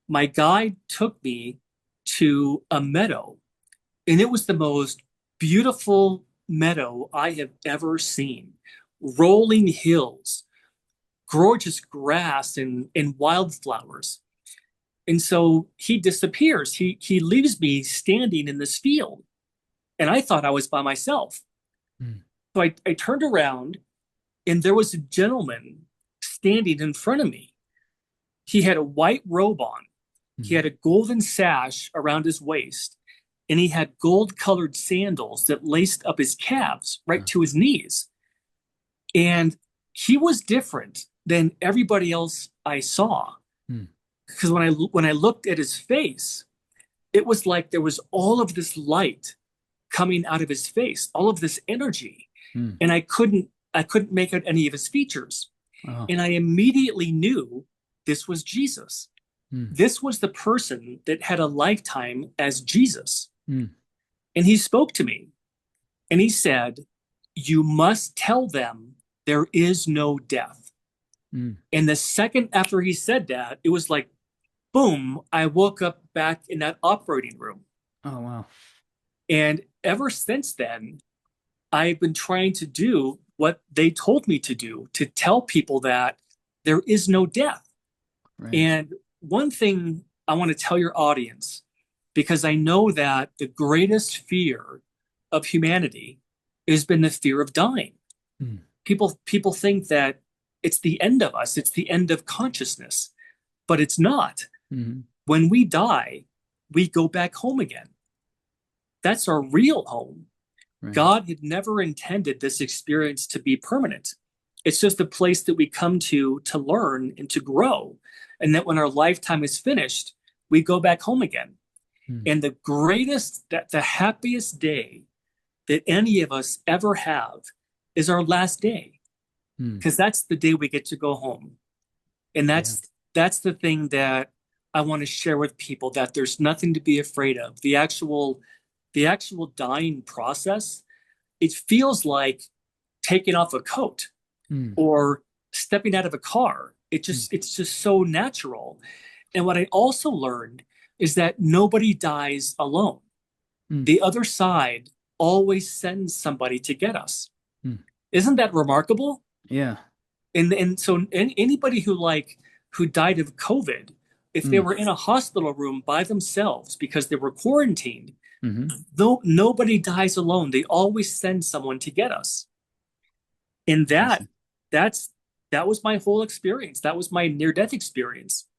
my guide took me to a meadow, and it was the most beautiful meadow I have ever seen. Rolling hills, gorgeous grass, and wildflowers. And so he disappears. He leaves me standing in this field, and I thought I was by myself. Mm. So I turned around, and there was a gentleman standing in front of me. He had a white robe on. He Mm. had a golden sash around his waist, and he had gold colored sandals that laced up his calves right Uh, to his knees. And he was different than everybody else I saw. mm. Because when I looked at his face, it was like there was all of this light coming out of his face, all of this energy, Mm. and I couldn't make out any of his features. Oh. And I immediately knew this was Jesus. Mm. This was the person that had a lifetime as Jesus. Mm. And he spoke to me and he said, "You must tell them there is no death." Mm. And the second after he said that, it was like, boom, I woke up back in that operating room. Oh, wow. And ever since then, I've been trying to do what they told me to do to tell people that there is no death. Right. And one thing I want to tell your audience, because I know that the greatest fear of humanity has been the fear of dying. Mm. People think that it's the end of us, it's the end of consciousness, but it's not. Mm. When we die, we go back home again. That's our real home. Right. God had never intended this experience to be permanent. It's just a place that we come to learn and to grow. And that when our lifetime is finished, we go back home again. Mm. And the happiest day that any of us ever have is our last day, Mm. because that's the day we get to go home. And Yeah. that's the thing that I want to share with people, that there's nothing to be afraid of. The actual dying process, it feels like taking off a coat Mm. or stepping out of a car. Mm. It's just so natural. And what I also learned is that nobody dies alone. Mm. The other side always sends somebody to get us. Mm. Isn't that remarkable? Yeah. And so anybody who died of COVID, if they Mm. were in a hospital room by themselves because they were quarantined, Hmm. though nobody dies alone, they always send someone to get us. And Awesome. that's that was my whole experience. That was my near death experience.